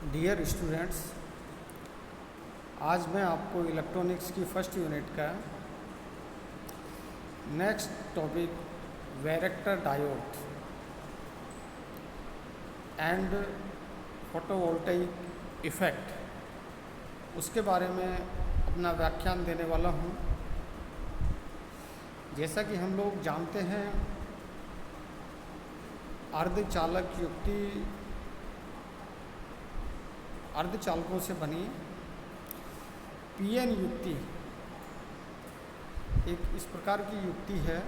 Dear students, आज मैं आपको इलेक्ट्रॉनिक्स की फर्स्ट यूनिट का next topic varactor diode and photovoltaic effect उसके बारे में अपना व्याख्यान देने वाला हूँ। जैसा कि हम लोग जानते हैं, अर्धचालक युक्ति अर्धचालकों से बनी पीएन युक्ति एक इस प्रकार की युक्ति है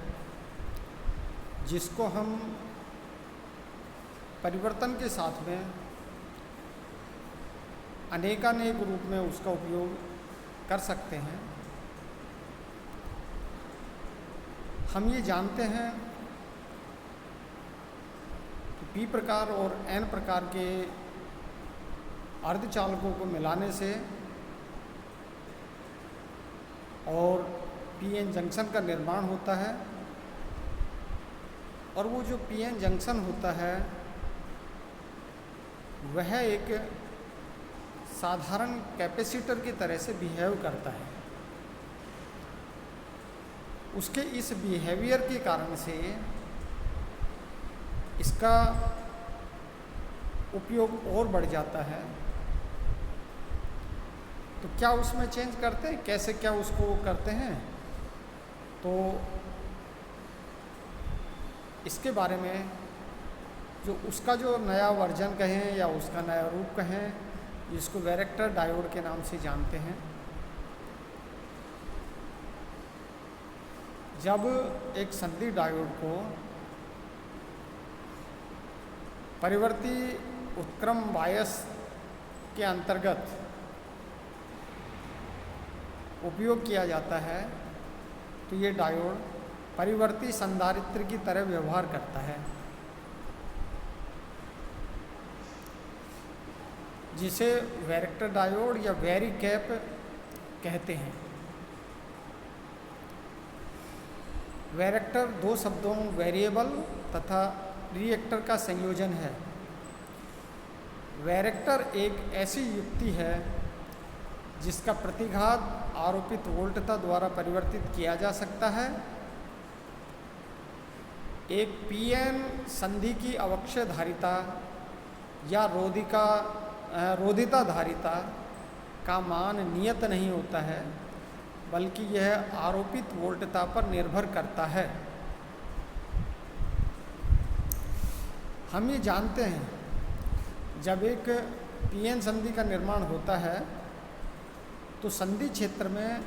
जिसको हम परिवर्तन के साथ में अनेकानेक रूप में उसका उपयोग कर सकते हैं। हम ये जानते हैं कि पी प्रकार और एन प्रकार के अर्धचालकों को मिलाने से और पीएन जंक्शन का निर्माण होता है, और वो जो पीएन जंक्शन होता है वह एक साधारण कैपेसिटर की तरह से बिहेव करता है। उसके इस बिहेवियर के कारण से इसका उपयोग और बढ़ जाता है। तो क्या उसमें चेंज करते हैं, कैसे क्या उसको करते हैं, तो इसके बारे में जो उसका जो नया वर्जन कहें या उसका नया रूप कहें, जिसको वैरेक्टर डायोड के नाम से जानते हैं। जब एक संधि डायोड को परिवर्ती उत्क्रम बायस के अंतर्गत उपयोग किया जाता है तो ये डायोड परिवर्ती संधारित्र की तरह व्यवहार करता है, जिसे वैरेक्टर डायोड या वैरिकैप कहते हैं। वैरेक्टर दो शब्दों वेरिएबल तथा रिएक्टर का संयोजन है। वैरेक्टर एक ऐसी युक्ति है जिसका प्रतिघात आरोपित वोल्टता द्वारा परिवर्तित किया जा सकता है। एक पीएन संधि की अवक्षय धारिता या रोधिता धारिता का मान नियत नहीं होता है, बल्कि यह आरोपित वोल्टता पर निर्भर करता है। हम ये जानते हैं, जब एक पीएन संधि का निर्माण होता है तो संधि क्षेत्र में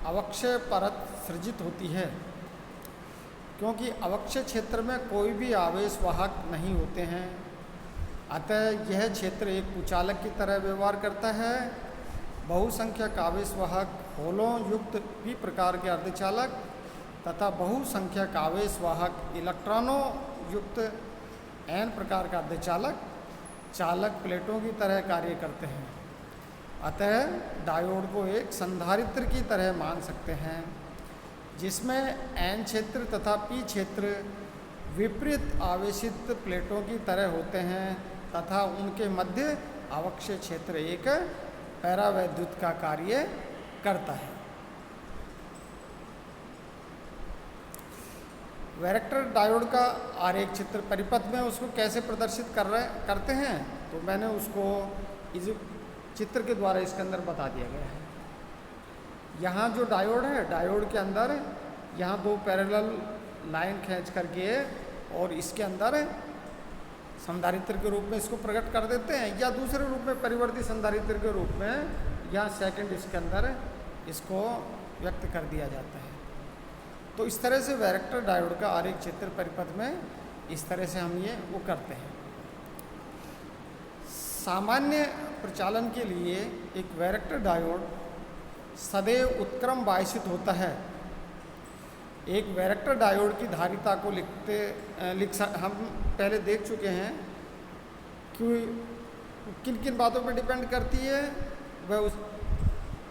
अवक्षय परत सृजित होती है, क्योंकि अवक्षय क्षेत्र में कोई भी आवेश वाहक नहीं होते हैं। अतः यह क्षेत्र एक कुचालक की तरह व्यवहार करता है। बहुसंख्यक आवेश वाहक होलों युक्त पी प्रकार के अर्धचालक तथा बहुसंख्यक आवेश वाहक इलेक्ट्रॉनों युक्त एन प्रकार का अर्धचालक चालक प्लेटों की तरह कार्य करते हैं। अतः डायोड को एक संधारित्र की तरह मान सकते हैं, जिसमें एन क्षेत्र तथा पी क्षेत्र विपरीत आवेशित प्लेटों की तरह होते हैं तथा उनके मध्य अवक्षय क्षेत्र एक पैरावैद्युत का कार्य करता है। वैरेक्टर डायोड का आरेख चित्र परिपथ में उसको कैसे प्रदर्शित करते हैं, तो मैंने उसको इस चित्र के द्वारा इसके अंदर बता दिया गया है। यहाँ जो डायोड है, डायोड के अंदर यहाँ दो पैरेलल लाइन खींच करके और इसके अंदर संधारित्र के रूप में इसको प्रकट कर देते हैं, या दूसरे रूप में परिवर्ती संधारित्र के रूप में यहाँ सेकंड इसके अंदर इसको व्यक्त कर दिया जाता है। तो इस तरह से वैरेक्टर डायोड का आरेख चित्र परिपथ में इस तरह से हम ये वो करते हैं। सामान्य प्रचालन के लिए एक वैरेक्टर डायोड सदैव उत्क्रम बायसित होता है। एक वैरेक्टर डायोड की धारिता को हम पहले देख चुके हैं कि किन किन बातों पर डिपेंड करती है। वह उस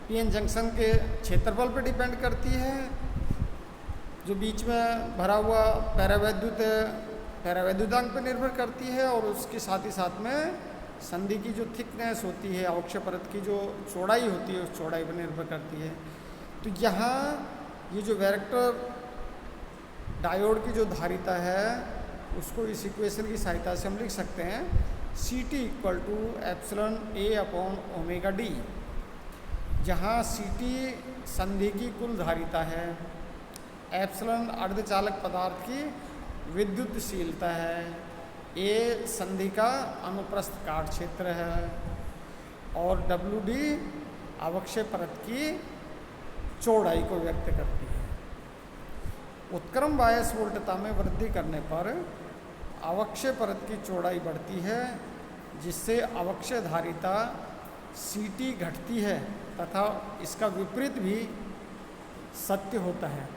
पीएन जंक्शन के क्षेत्रफल पर डिपेंड करती है, जो बीच में भरा हुआ पैरावैद्युतांक पर निर्भर करती है, और उसके साथ ही साथ में संधि की जो थिकनेस होती है, अवक्षय परत की जो चौड़ाई होती है, उस चौड़ाई पर निर्भर करती है। तो यहाँ ये जो वैरेक्टर डायोड की जो धारिता है उसको इस इक्वेशन की सहायता से हम लिख सकते हैं Ct equal to epsilon A upon omega D, जहाँ Ct संधि की कुल धारिता है, एप्सिलॉन अर्धचालक पदार्थ की विद्युतशीलता है, A संधि का अनुप्रस्थ काट क्षेत्र है और WD अवक्षय परत की चौड़ाई को व्यक्त करती है। उत्क्रम बायस वोल्टता में वृद्धि करने पर अवक्षय परत की चौड़ाई बढ़ती है, जिससे अवक्षय धारिता Ct घटती है तथा इसका विपरीत भी सत्य होता है।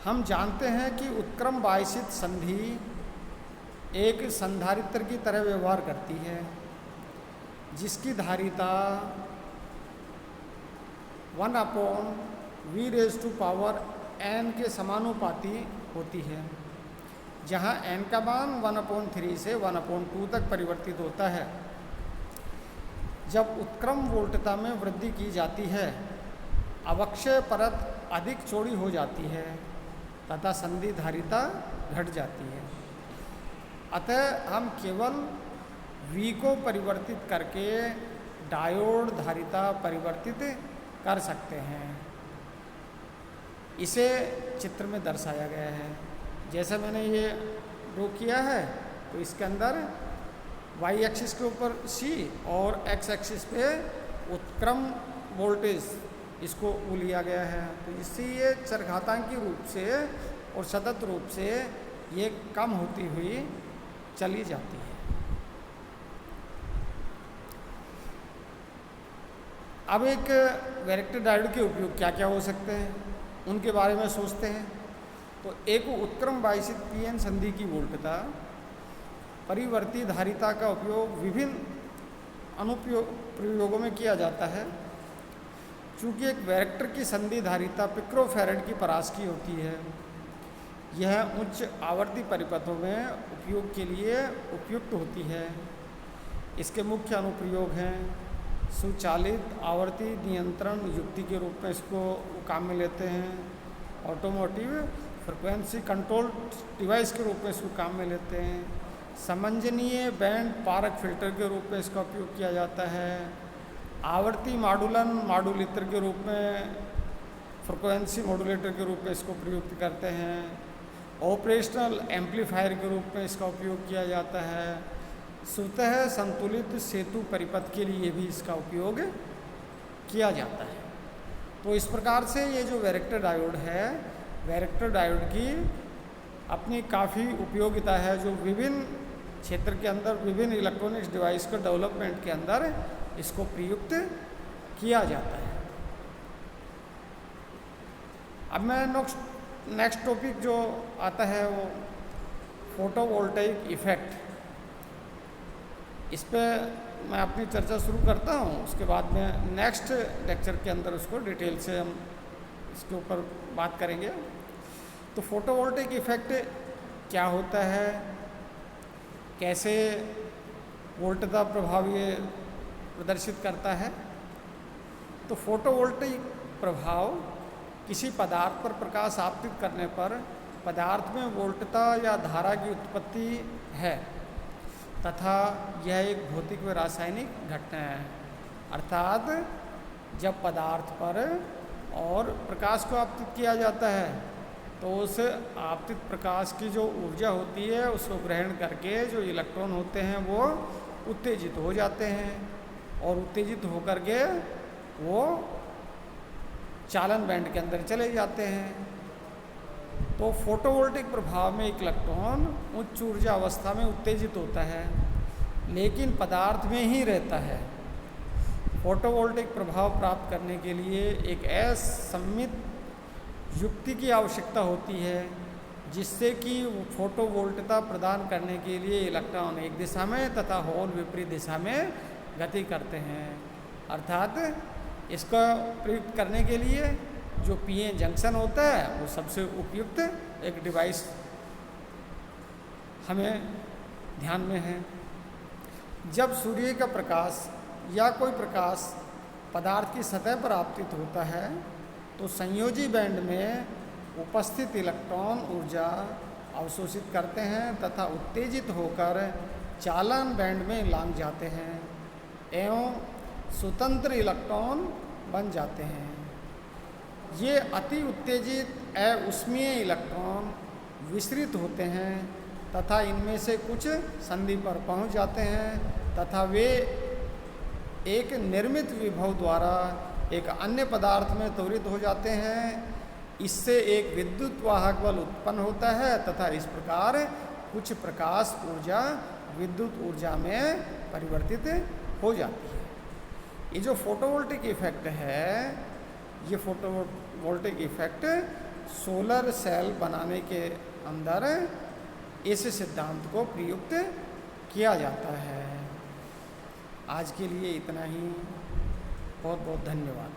हम जानते हैं कि उत्क्रम बायसित संधि एक संधारित्र की तरह व्यवहार करती है, जिसकी धारिता 1/v⁴n के समानुपाती होती है, जहाँ n का मान 1/3 से 1/2 तक परिवर्तित होता है। जब उत्क्रम वोल्टता में वृद्धि की जाती है, अवक्षय परत अधिक चौड़ी हो जाती है तथा संधि धारिता घट जाती है। अतः हम केवल V को परिवर्तित करके डायोड धारिता परिवर्तित कर सकते हैं। इसे चित्र में दर्शाया गया है। जैसे मैंने ये ड्रॉ किया है, तो इसके अंदर y एक्सिस के ऊपर C और x एक्सिस पे उत्क्रम वोल्टेज इसको वो लिया गया है। तो इससे ये चरघातांकी रूप से और सतत रूप से ये कम होती हुई चली जाती है। अब एक वैरेक्टर डायोड के उपयोग क्या क्या हो सकते हैं, उनके बारे में सोचते हैं। तो एक उत्क्रम बायसित पीएन संधि की वोल्टता परिवर्ती धारिता का उपयोग विभिन्न प्रयोगों में किया जाता है। चूँकि एक वैरेक्टर की संधि धारिता पिक्रोफैरड की परास की होती है, यह उच्च आवर्ती परिपथों में उपयोग के लिए उपयुक्त होती है। इसके मुख्य अनुप्रयोग हैं स्वचालित आवर्ती नियंत्रण युक्ति के रूप में इसको काम में लेते हैं, ऑटोमोटिव फ्रिक्वेंसी कंट्रोल डिवाइस के रूप में इसको काम में लेते हैं, समंजनीय बैंड पारक फिल्टर के रूप में इसका उपयोग किया जाता है, आवर्ती मॉडुलन मॉडुलेटर के रूप में फ्रिक्वेंसी मॉडुलेटर के रूप में इसको प्रयुक्त करते हैं, ऑपरेशनल एम्पलीफायर के रूप में इसका उपयोग किया जाता है, स्वतः संतुलित सेतु परिपथ के लिए भी इसका उपयोग किया जाता है। तो इस प्रकार से ये जो वैरेक्टर डायोड है, वैरेक्टर डायोड की अपनी काफ़ी उपयोगिता है, जो विभिन्न क्षेत्र के अंदर विभिन्न इलेक्ट्रॉनिक्स डिवाइस के डेवलपमेंट के अंदर इसको प्रयुक्त किया जाता है। अब मैं नेक्स्ट टॉपिक जो आता है वो फोटोवोल्टेइक इफेक्ट, इस पर मैं अपनी चर्चा शुरू करता हूँ। उसके बाद में नेक्स्ट लेक्चर के अंदर उसको डिटेल से हम इसके ऊपर बात करेंगे। तो फोटोवोल्टेइक इफेक्ट क्या होता है, कैसे वोल्टता प्रभाव ये प्रदर्शित करता है। तो फोटोवोल्टेइक प्रभाव किसी पदार्थ पर प्रकाश आपतित करने पर पदार्थ में वोल्टता या धारा की उत्पत्ति है तथा यह एक भौतिक व रासायनिक घटना है। अर्थात जब पदार्थ पर और प्रकाश को आपतित किया जाता है तो उस आपतित प्रकाश की जो ऊर्जा होती है उसको ग्रहण करके जो इलेक्ट्रॉन होते हैं वो उत्तेजित हो जाते हैं और उत्तेजित होकर के वो चालन बैंड के अंदर चले जाते हैं। तो फोटोवोल्टिक प्रभाव में एक इलेक्ट्रॉन उच्च ऊर्जा अवस्था में उत्तेजित होता है लेकिन पदार्थ में ही रहता है। फोटोवोल्टिक प्रभाव प्राप्त करने के लिए एक असममित युक्ति की आवश्यकता होती है जिससे कि फोटोवोल्टता प्रदान करने के लिए इलेक्ट्रॉन एक दिशा में तथा होल विपरीत दिशा में गति करते हैं। अर्थात इसका प्रयुक्त करने के लिए जो पीएन जंक्शन होता है वो सबसे उपयुक्त एक डिवाइस हमें ध्यान में है। जब सूर्य का प्रकाश या कोई प्रकाश पदार्थ की सतह पर आपतित होता है तो संयोजी बैंड में उपस्थित इलेक्ट्रॉन ऊर्जा अवशोषित करते हैं तथा उत्तेजित होकर चालन बैंड में लांघ जाते हैं एवं स्वतंत्र इलेक्ट्रॉन बन जाते हैं। ये अति उत्तेजित अउष्मीय इलेक्ट्रॉन विसरित होते हैं तथा इनमें से कुछ संधि पर पहुंच जाते हैं तथा वे एक निर्मित विभव द्वारा एक अन्य पदार्थ में त्वरित हो जाते हैं। इससे एक विद्युत वाहक बल उत्पन्न होता है तथा इस प्रकार कुछ प्रकाश ऊर्जा विद्युत ऊर्जा में परिवर्तित हो जाती है। ये जो फोटोवोल्टिक इफेक्ट है, ये फोटोवोल्टिक इफेक्ट सोलर सेल बनाने के अंदर इस सिद्धांत को प्रयुक्त किया जाता है। आज के लिए इतना ही। बहुत बहुत धन्यवाद।